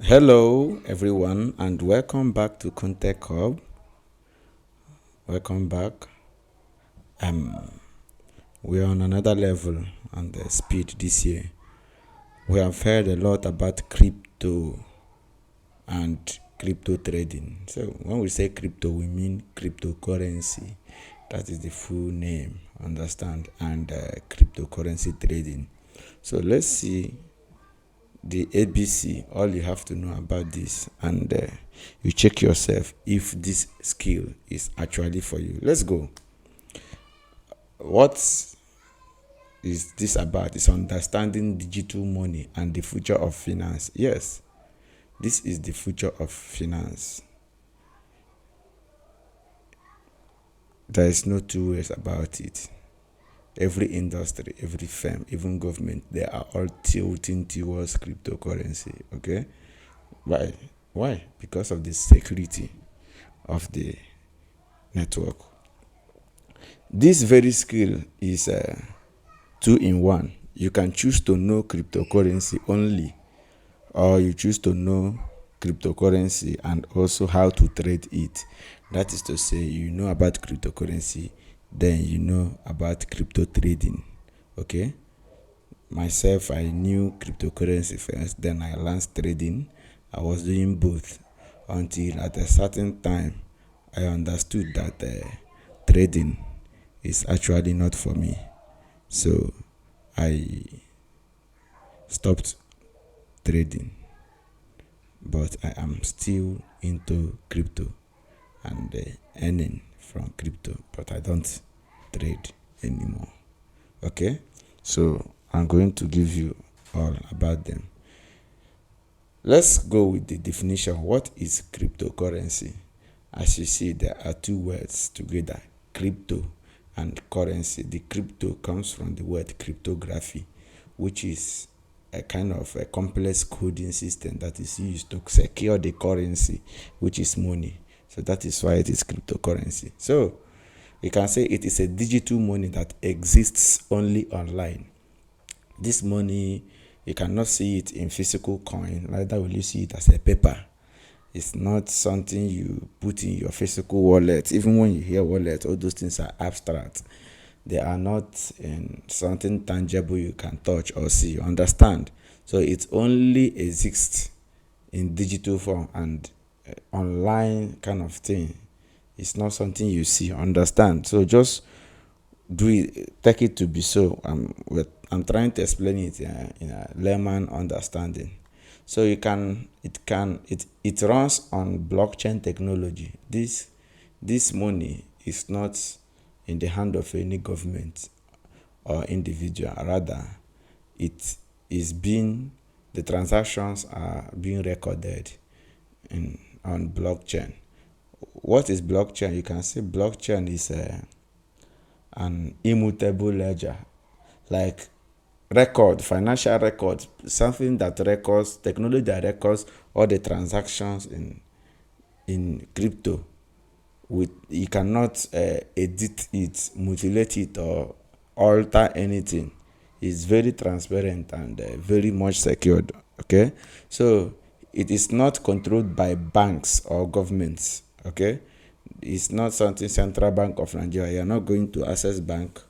Hello, everyone, and welcome back to Contact Hub. Welcome back. We are on another level on the speed this year. We have heard a lot about crypto and crypto trading. So, when we say crypto, we mean cryptocurrency. That is the full name, understand? And cryptocurrency trading. So, let's see the ABC. All you have to know about this, and you check yourself if this skill is actually for you. Let's go. What is this about? It's understanding digital money and the future of finance. Yes, this is the future of finance. There is no two ways about it. Every industry, every firm, even government, they are all tilting towards cryptocurrency. Okay, why? Why? Because of the security of the network. This very skill is two in one. You can choose to know cryptocurrency only, or you choose to know cryptocurrency and also how to trade it. That is to say, you know about cryptocurrency, then you know about crypto trading. Okay? Myself, I knew cryptocurrency first, then I learned trading. I was doing both until at a certain time I understood that trading is actually not for me. So I stopped trading, but I am still into crypto and earning from crypto, but I don't trade anymore. Okay, so I'm going to give you all about them. Let's go with the definition. What is cryptocurrency? As you see, there are two words together, crypto and currency. The crypto comes from the word cryptography, which is a kind of a complex coding system that is used to secure the currency, which is money. So that is why it is cryptocurrency. So you can say it is a digital money that exists only online. This money, you cannot see it in physical coin, neither will you see it as a paper. It's not something you put in your physical wallet. Even when you hear wallet, all those things are abstract. They are not in something tangible you can touch or see. You understand? So it only exists in digital form, and online kind of thing. It's not something you see. Understand? So just do it, take it to be so. I'm trying to explain it in a layman understanding. So it runs on blockchain technology. This money is not in the hand of any government or individual. Rather, it is being the transactions are being recorded on blockchain. What is blockchain? You can say blockchain is an immutable ledger, like financial record, something that records, technology that records all the transactions in crypto. With you cannot edit it, mutilate it, or alter anything. It's very transparent and very much secured. Okay, so it is not controlled by banks or governments. Okay, it's not something Central Bank of Nigeria. You're not going to Access Bank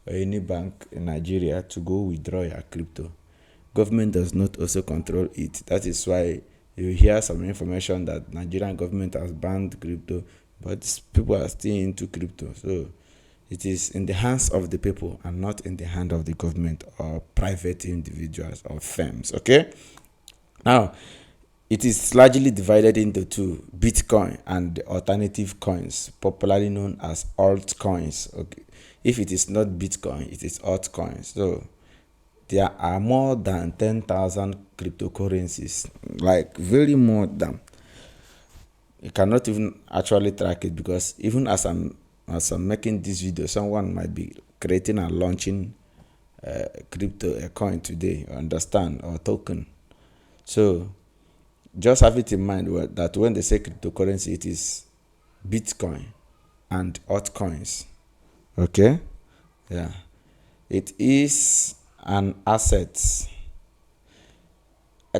or any bank in Nigeria to go withdraw your crypto. Government does not also control it. That is why you hear some information that Nigerian government has banned crypto, but people are still into crypto. So it is in the hands of the people and not in the hand of the government or private individuals or firms. Okay. Now, it is largely divided into two: Bitcoin and the alternative coins, popularly known as altcoins. Okay. If it is not Bitcoin, it is altcoins. So there are more than 10,000 cryptocurrencies, like very more than. You cannot even actually track it, because even as I'm making this video, someone might be creating and launching crypto a coin today, you understand, or token. So just have it in mind that when they say cryptocurrency, it is Bitcoin and altcoins. Okay? Yeah. It is an asset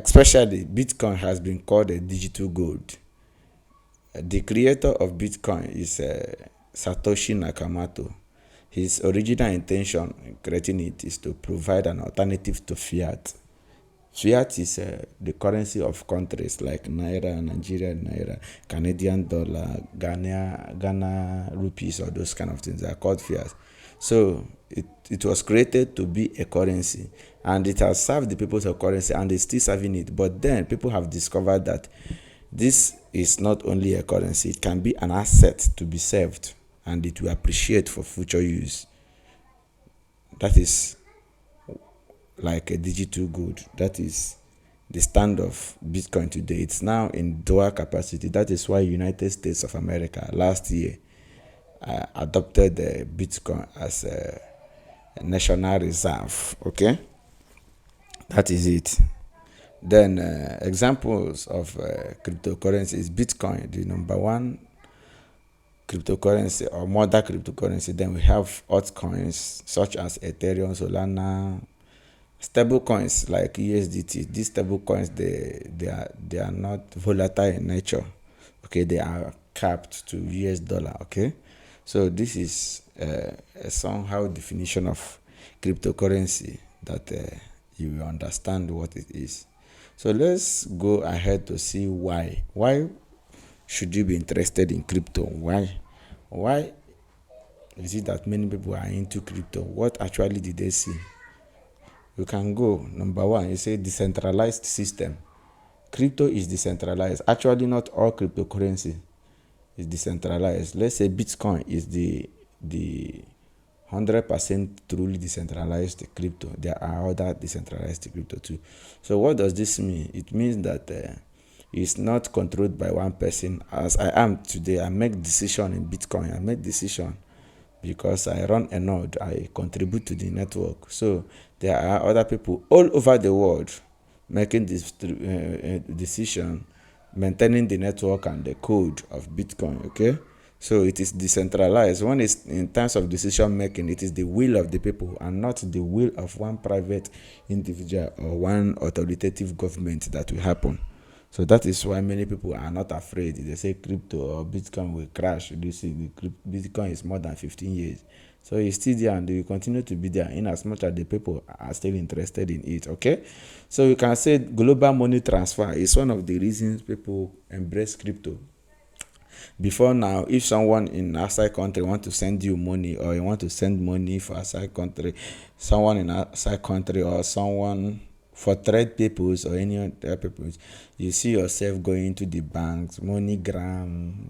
Especially Bitcoin has been called a digital gold. The creator of Bitcoin is Satoshi Nakamoto. His original intention in creating it is to provide an alternative to fiat. Fiat is the currency of countries like Naira, Nigeria Naira, Canadian dollar, Ghana rupees, or those kind of things. They are called fiat. So it was created to be a currency, and it has served the people as a currency, and it's still serving it. But then people have discovered that this is not only a currency, it can be an asset to be saved, and it will appreciate for future use. That is like a digital good. That is the stand of Bitcoin today. It's now in dual capacity. That is why United States of America last year adopted Bitcoin as a national reserve. Okay, that is it. Then examples of cryptocurrency is Bitcoin, the number one cryptocurrency or mother cryptocurrency. Then we have altcoins such as Ethereum, Solana, stable coins like USDT. These stable coins they are not volatile in nature. Okay, they are capped to US dollar. Okay, so this is a somehow definition of cryptocurrency that you will understand what it is. So let's go ahead to see why. Why should you be interested in crypto? Why is it that many people are into crypto? What actually did they see? You can go. Number one, you say decentralized system. Crypto is decentralized. Actually, not all cryptocurrency is decentralized. Let's say Bitcoin is the 100% truly decentralized crypto. There are other decentralized crypto too. So what does this mean? It means that it's not controlled by one person. As I am today, I make decision in Bitcoin. I make decision because I run a node. I contribute to the network. So there are other people all over the world making this decision, maintaining the network and the code of Bitcoin. Okay, so it is decentralized. When it's in terms of decision making, it is the will of the people and not the will of one private individual or one authoritative government that will happen. So that is why many people are not afraid. They say crypto or Bitcoin will crash. You see, Bitcoin is more than 15 years. So it's still there and it will continue to be there in as much as the people are still interested in it. Okay. So you can say global money transfer is one of the reasons people embrace crypto. Before now, if someone in outside country want to send you money, or you want to send money for outside country, someone in outside country, or someone for trade peoples or any other peoples, you see yourself going to the banks, MoneyGram,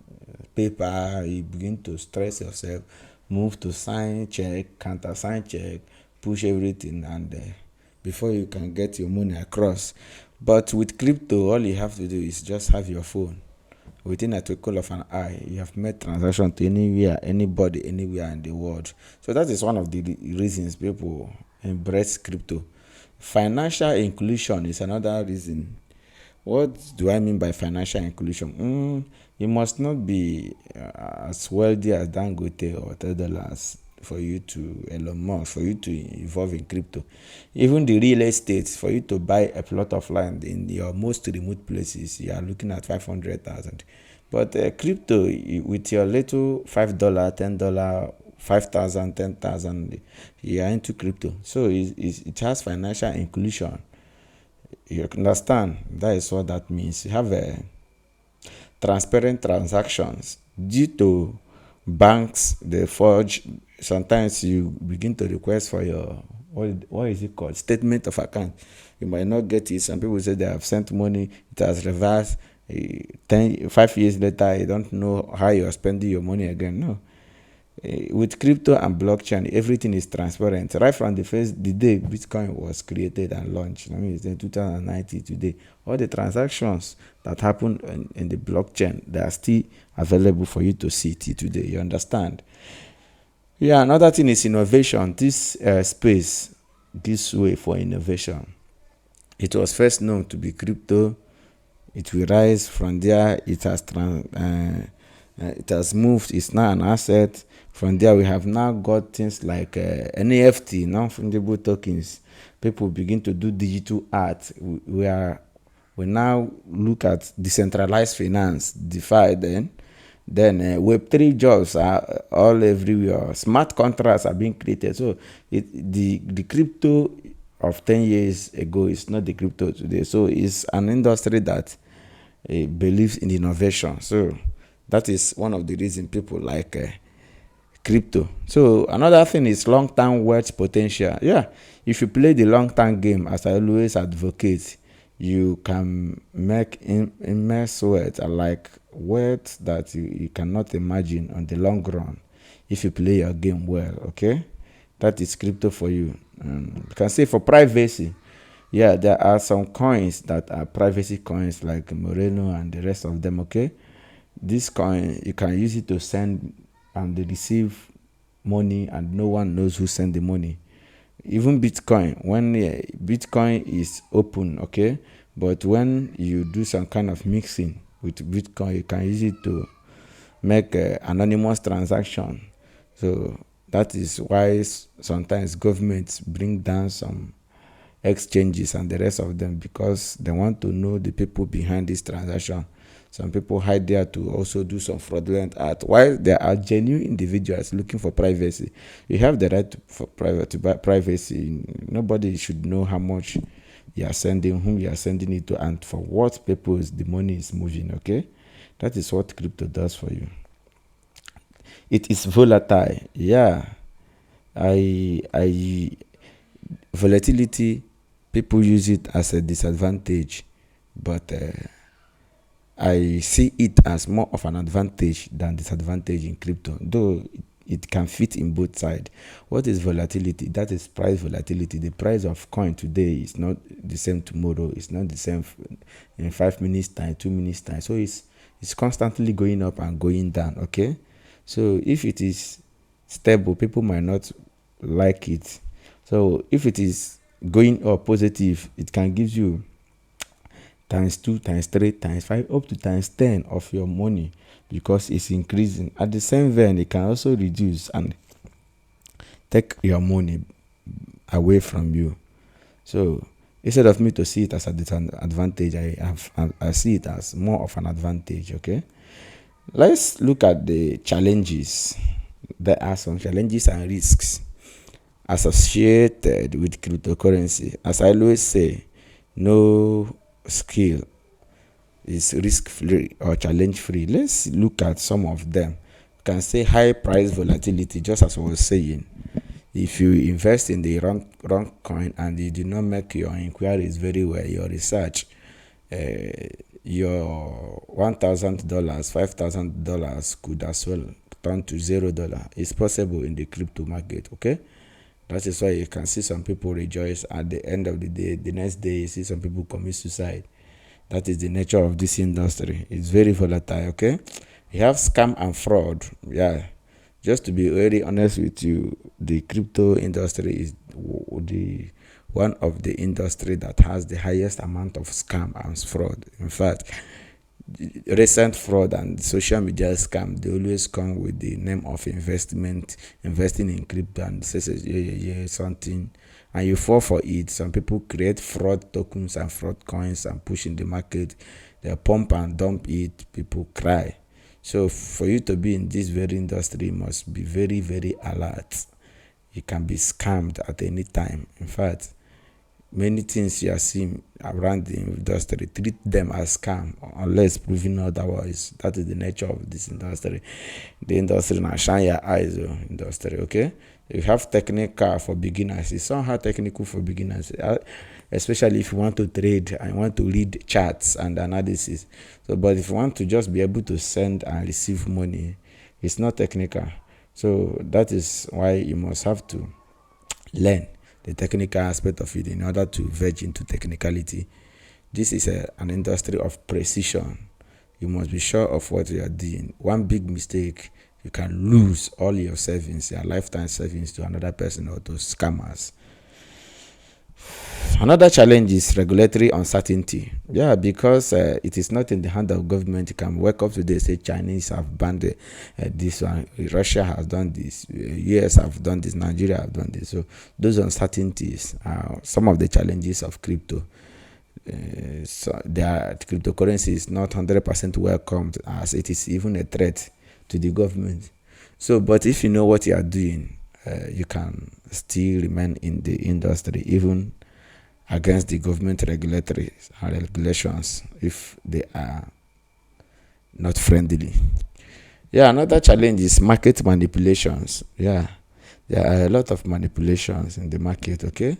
PayPal, you begin to stress yourself, move to sign check, counter sign check, push everything, and before you can get your money across. But with crypto, all you have to do is just have your phone. Within a twinkle of an eye, you have made transaction to anywhere, anybody, anywhere in the world. So that is one of the reasons people embrace crypto. Financial inclusion is another reason. What do I mean by financial inclusion? You must not be as wealthy as Dangote or $10 for you to Elon Musk, for you to involve in crypto. Even the real estate, for you to buy a plot of land in your most remote places, you are looking at 500,000. But crypto, with your little $5, $10, 5,000, 10,000, you are into crypto. So it has financial inclusion. You understand? That is what that means. You have a transparent transactions. Due to banks, they forge. Sometimes you begin to request for your what is it called, statement of account. You might not get it. Some people say they have sent money, it has reversed. 5 years later, you don't know how you are spending your money again. No. With crypto and blockchain, everything is transparent. Right from the day Bitcoin was created and launched, I mean, it's in 2019 today. All the transactions that happen in the blockchain, they are still available for you to see today. You understand? Yeah, another thing is innovation. This space gives way for innovation. It was first known to be crypto. It will rise from there. It has moved. It's now an asset. From there, we have now got things like NFT, non-fungible tokens. People begin to do digital art. We are We now look at decentralized finance, DeFi. Then Web3 jobs are all everywhere. Smart contracts are being created. So the crypto of 10 years ago is not the crypto today. So it's an industry that believes in innovation. So that is one of the reasons people like crypto. So another thing is long-term wealth potential. Yeah, if you play the long-term game, as I always advocate, you can make immense wealth, like wealth that you cannot imagine on the long run if you play your game well. Okay, that is crypto for you. You can say for privacy. Yeah, there are some coins that are privacy coins like Moreno and the rest of them. Okay, this coin you can use it to send and they receive money, and no one knows who sent the money. Even Bitcoin, when Bitcoin is open, okay, but when you do some kind of mixing with Bitcoin, you can use it to make anonymous transaction. So that is why sometimes governments bring down some exchanges and the rest of them, because they want to know the people behind this transaction. Some people hide there to also do some fraudulent act. While there are genuine individuals looking for privacy, you have the right for privacy. Nobody should know how much you are sending, whom you are sending it to, and for what purpose the money is moving. Okay, that is what crypto does for you. It is volatile. Yeah, I volatility, people use it as a disadvantage, but I see it as more of an advantage than disadvantage in crypto, though it can fit in both sides. What is volatility? That is price volatility. The price of coin today is not the same tomorrow. It's not the same in 5 minutes time, 2 minutes time. So it's constantly going up and going down. Okay, so if it is stable, people might not like it. So if it is going up positive, it can give you times 2, times 3, times 5, up to times 10 of your money, because it's increasing. At the same vein, it can also reduce and take your money away from you. So instead of me to see it as a disadvantage, I see it as more of an advantage. Okay, let's look at the challenges. There are some challenges and risks associated with cryptocurrency. As I always say, no skill is risk free or challenge free. Let's look at some of them. You can say high price volatility, just as I was saying. If you invest in the wrong coin and you do not make your inquiries very well, your research, your $1,000, $5,000 could as well turn to $0. It's possible in the crypto market. Okay, that is why you can see some people rejoice at the end of the day. The next day, you see some people commit suicide. That is the nature of this industry. It's very volatile. Okay, you have scam and fraud. Yeah, just to be very honest with you, the crypto industry is the one of the industry that has the highest amount of scam and fraud. In fact, recent fraud and social media scam, they always come with the name of investing in crypto, and says something, and you fall for it. Some people create fraud tokens and fraud coins and push in the market. They pump and dump it, people cry. So for you to be in this very industry, you must be very, very alert. You can be scammed at any time. In fact, many things you are seeing around the industry, treat them as scam unless proven otherwise. That is the nature of this industry. The industry now shine your eyes on industry. Okay, you have technical for beginners. It's somehow technical for beginners, especially if you want to trade and want to read charts and analysis. So, but if you want to just be able to send and receive money, it's not technical. So that is why you must have to learn the technical aspect of it in order to verge into technicality. This is an industry of precision. You must be sure of what you are doing. One big mistake, you can lose all your savings, your lifetime savings, to another person or to scammers. Another challenge is regulatory uncertainty. Yeah, because it is not in the hand of government. You can wake up today, say Chinese have banned this one, Russia has done this, US have done this, Nigeria have done this. So those uncertainties are some of the challenges of crypto. So their cryptocurrency is not 100% welcomed, as it is even a threat to the government. So, but if you know what you are doing, you can still remain in the industry, even against the government regulatory regulations, if they are not friendly. Yeah, another challenge is market manipulations. Yeah, there are a lot of manipulations in the market. Okay,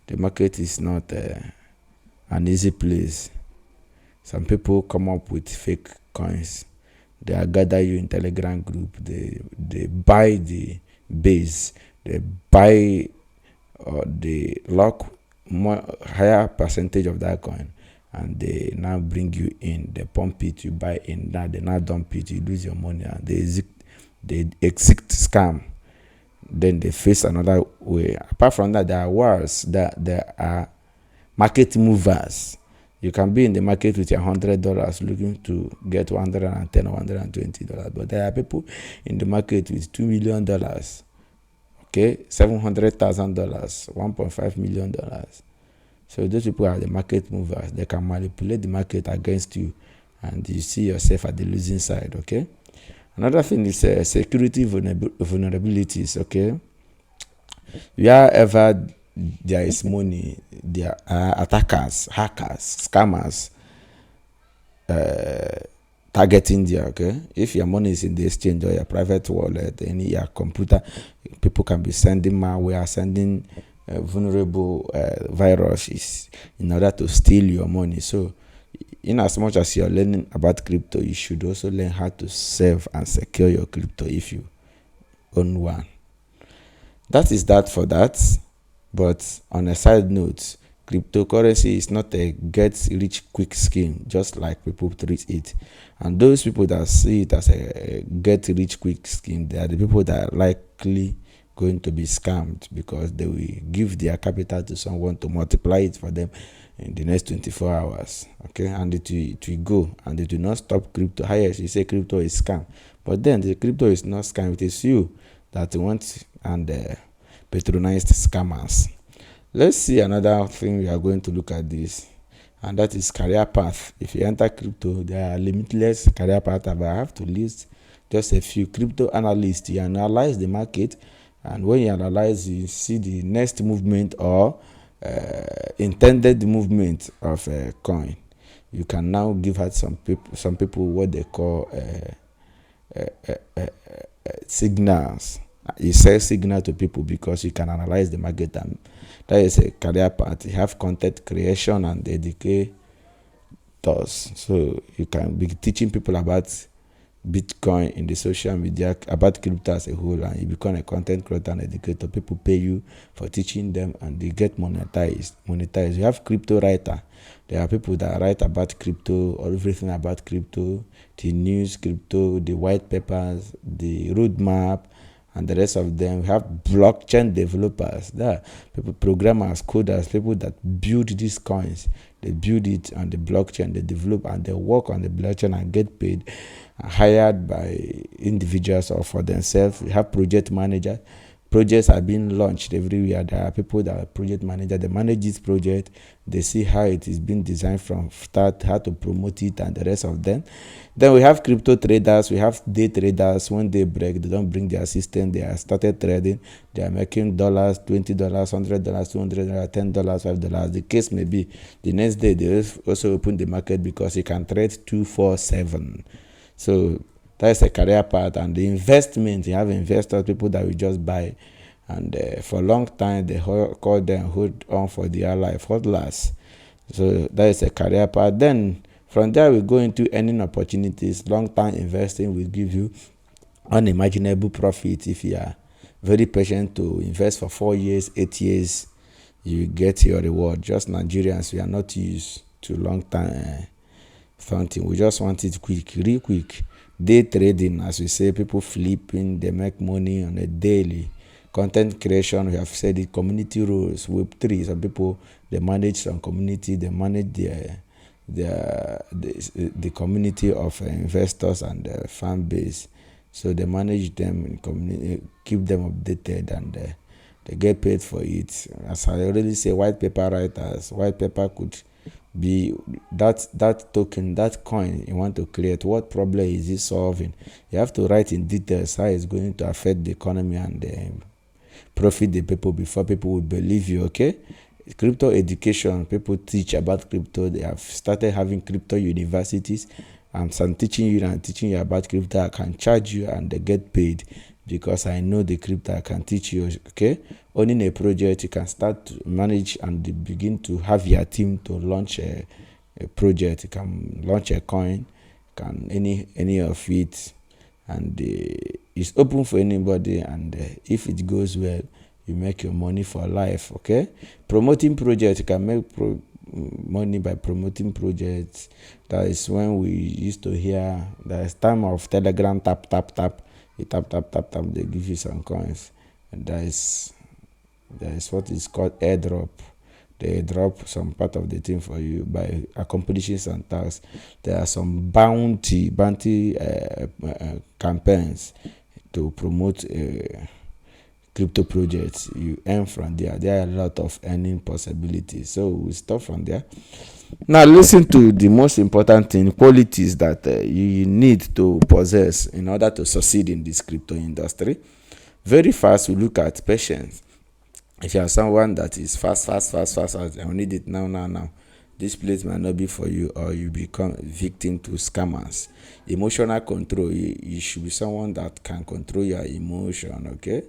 the market is not an easy place. Some people come up with fake coins. They are gather you in Telegram group. They buy the base. They buy or they lock more higher percentage of that coin, and they now bring you in. They pump it, you buy in. Now they now dump it, you lose your money, and they exit scam. Then they face another way. Apart from that, there are wars. There are market movers. You can be in the market with your $100 looking to get $110 or $120, but there are people in the market with $2 million, okay, $700,000, $1.5 million. So those people are the market movers. They can manipulate the market against you, and you see yourself at the losing side. Okay. Another thing is security vulnerabilities. Okay. Wherever there is money, there are attackers, hackers, scammers targeting there. Okay, if your money is in the exchange or your private wallet, any your computer, people can be sending malware, sending vulnerable viruses in order to steal your money. So, in as much as you're learning about crypto, you should also learn how to save and secure your crypto if you own one. That is that for that. But on a side note, cryptocurrency is not a get rich quick scheme, just like people treat it. And those people that see it as a get rich quick scheme, they are the people that are likely going to be scammed, because they will give their capital to someone to multiply it for them in the next 24 hours. Okay, and it will go, and it will not stop crypto. Highest you say crypto is scam, but then the crypto is not scam. It is you that want and patronized scammers. Let's see another thing we are going to look at this, and that is career path. If you enter crypto, there are limitless career paths, but I have to list just a few. Crypto analyst, you analyze the market, and when you analyze, you see the next movement or intended movement of a coin. You can now give out some people what they call signals. You sell signal to people because you can analyze the market, and that is a career path. You have content creation and educators, so you can be teaching people about Bitcoin in the social media, about crypto as a whole, and you become a content creator and educator. People pay you for teaching them, and they get monetized. You have crypto writer. There are people that write about crypto or everything about crypto, the news, crypto, the white papers, the roadmap, and the rest of them. We have blockchain developers. There are people, programmers, coders, people that build these coins. They build it on the blockchain, they develop and they work on the blockchain and get paid, hired by individuals or for themselves. We have project managers. Projects are being launched everywhere. There are people that are project manager. They manage this project. They see how it is being designed from start, how to promote it, and the rest of them. Then we have crypto traders. We have day traders. When they break, they don't bring their system. They are started trading. They are making dollars, $20, $100, $200, $10, $5. The case may be. The next day they also open the market because you can trade 24/7. So that is a career path. And the investment, you have investors, people that will just buy, and for a long time they call them hold on for their life, hodlers. So that is a career path. Then from there we go into earning opportunities. Long-term investing will give you unimaginable profit. If you are very patient to invest for 4 years, 8 years, you get your reward. Just Nigerians, we are not used to long-term something. We just want it quick, real quick. Day trading, as we say, people flipping, they make money on a daily. Content creation, we have said it. Community roles, Web3. Some people, they manage some community, they manage the community of investors and fan base. So they manage them in community, keep them updated, and they get paid for it. As I already say, white paper writers, white paper could be that token, that coin you want to create, what problem is it solving? You have to write in details how it's going to affect the economy and profit the people before people will believe you. Okay, crypto education, people teach about crypto. They have started having crypto universities. I'm teaching you and teaching you about crypto. I can charge you and they get paid because I know the crypto. I can teach you. Okay, owning a project, you can start to manage and begin to have your team to launch a project. You can launch a coin, can any of it, and it's open for anybody. And if it goes well, you make your money for life. Okay, promoting projects, you can make money by promoting projects. That is when we used to hear there's time of Telegram, tap tap tap, you tap tap tap tap, they give you some coins. And that is what is called airdrop. They drop some part of the thing for you by accomplishing some tasks. There are some bounty campaigns to promote crypto projects. You earn from there. There are a lot of earning possibilities. So we stop from there. Now listen to the most important thing, qualities that you need to possess in order to succeed in this crypto industry. Very fast, we look at patience. If you are someone that is fast, I need it now, this place might not be for you, or you become victim to scammers. Emotional control, you should be someone that can control your emotion. Okay,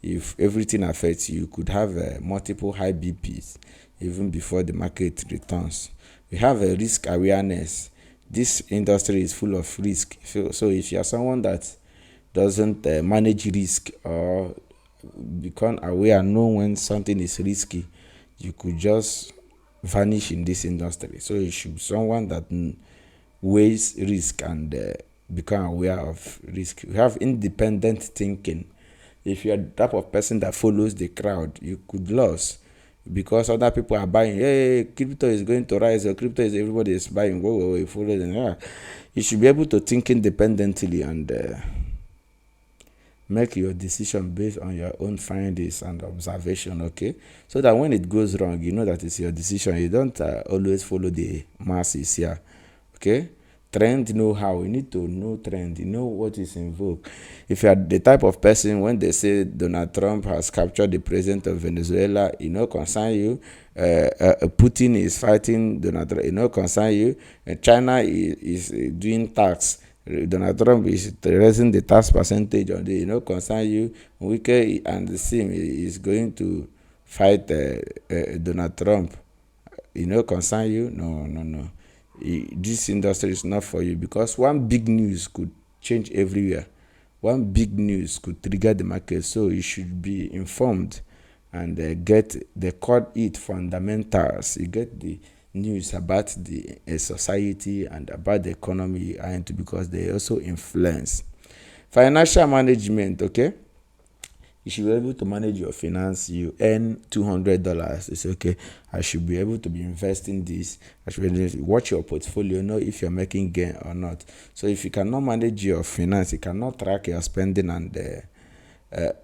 if everything affects you, you could have multiple high BPs even before the market returns. We have a risk awareness. This industry is full of risk. So if you are someone that doesn't manage risk or become aware, know when something is risky, you could just vanish in this industry. So you should be someone that weighs risk and become aware of risk. You have independent thinking. If you're the type of person that follows the crowd, you could lose because other people are buying. Hey, crypto is going to rise, or crypto is everybody is buying. Whoa, follow them. Yeah. You should be able to think independently and make your decision based on your own findings and observation. Okay, so that when it goes wrong, you know that it's your decision. You don't always follow the masses here. Okay, trend know-how, you need to know trend, you know what is in vogue. If you are the type of person, when they say Donald Trump has captured the president of Venezuela, concern you. Putin is fighting Donald Trump, concern you. China is doing tax, Donald Trump is raising the tax percentage on the, concern you. Wike and the same is going to fight Donald Trump, concern you. No. This industry is not for you, because one big news could change everywhere. One big news could trigger the market. So you should be informed and they call it fundamentals. You get the news about the society and about the economy you are into, because they also influence financial management. Okay, you should be able to manage your finance. You earn $200, it's okay, I should be able to be investing this. I should be able to watch your portfolio, know if you're making gain or not. So if you cannot manage your finance, you cannot track your spending and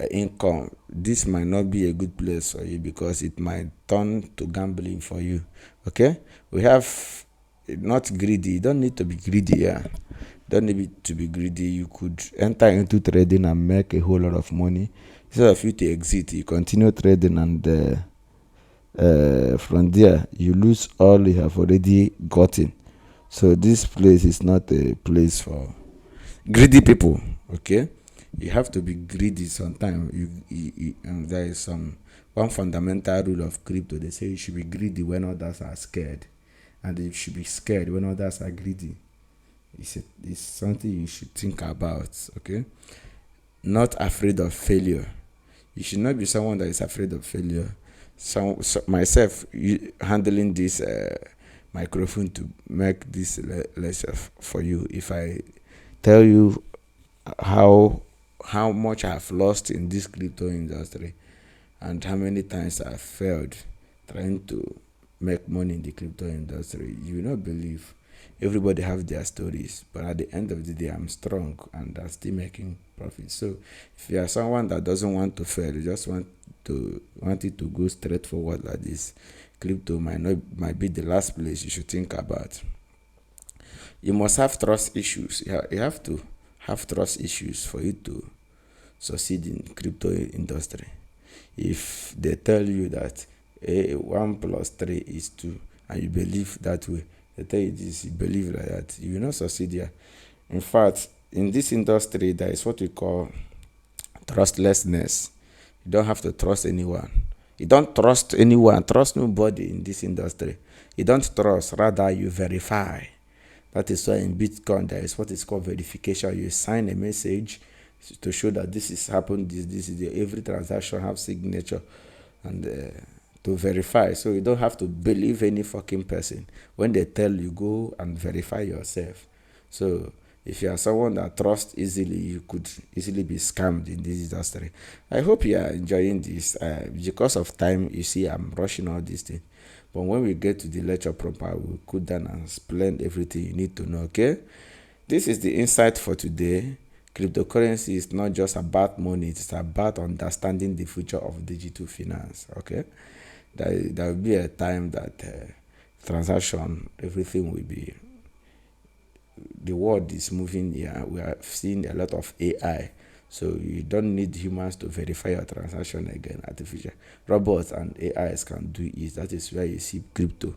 income, this might not be a good place for you, because it might turn to gambling for you. Okay, we have not greedy. You don't need to be greedy. Yeah, don't need to be greedy. You could enter into trading and make a whole lot of money. Instead of you to exit, you continue trading, and from there you lose all you have already gotten. So this place is not a place for greedy people. Okay, you have to be greedy sometimes. There is one fundamental rule of crypto. They say you should be greedy when others are scared, and you should be scared when others are greedy. It's something you should think about. Okay, not afraid of failure. You should not be someone that is afraid of failure. So myself, handling this microphone to make this lesson for you. If I tell you how much I've lost in this crypto industry and how many times I've failed trying to make money in the crypto industry, you will not believe. Everybody have their stories, but at the end of the day, I'm strong and I'm still making profit. So if you are someone that doesn't want to fail, you just want it to go straight forward like this, crypto might be the last place you should think about. You must have trust issues. You have to have trust issues for you to succeed in crypto industry. If they tell you that 1 plus 3 is 2 and you believe that way, they tell you this, you believe like that, you will not succeed here. In fact, in this industry, there is what we call trustlessness. You don't have to trust anyone. You don't trust anyone, trust nobody in this industry. You don't trust, rather you verify. That is why in Bitcoin there is what is called verification. You sign a message to show that this is happened, this is every transaction have signature, and to verify. So you don't have to believe any fucking person. When they tell you, go and verify yourself. So if you are someone that trusts easily, you could easily be scammed in this industry. I hope you are enjoying this. Because of time, you see, I'm rushing all these things. But when we get to the lecture proper, we'll go down and explain everything you need to know, okay? This is the insight for today. Cryptocurrency is not just about money, it's about understanding the future of digital finance, okay? There will be a time that transaction, everything will be, the world is moving here. We are seeing a lot of AI. So you don't need humans to verify your transaction again. Artificial robots and AIs can do it. That is where you see crypto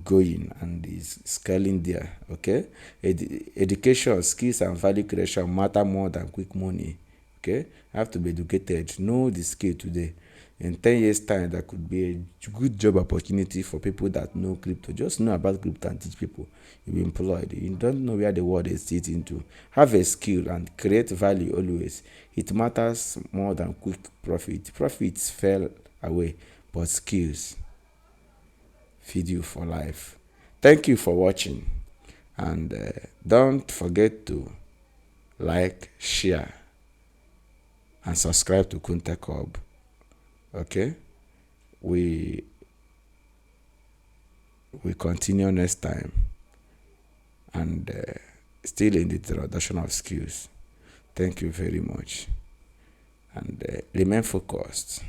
going and is scaling there. Okay, education, skills, and value creation matter more than quick money. Okay, I have to be educated. Know the skill today. In 10 years' time, there could be a good job opportunity for people that know crypto. Just know about crypto and teach people. You'll be employed. You don't know where the world is sitting to. Have a skill and create value always. It matters more than quick profit. Profits fell away, but skills feed you for life. Thank you for watching. And don't forget to like, share, and subscribe to Kuntek Hub. Okay, we continue next time, and still in the introduction of skills. Thank you very much, and remain focused.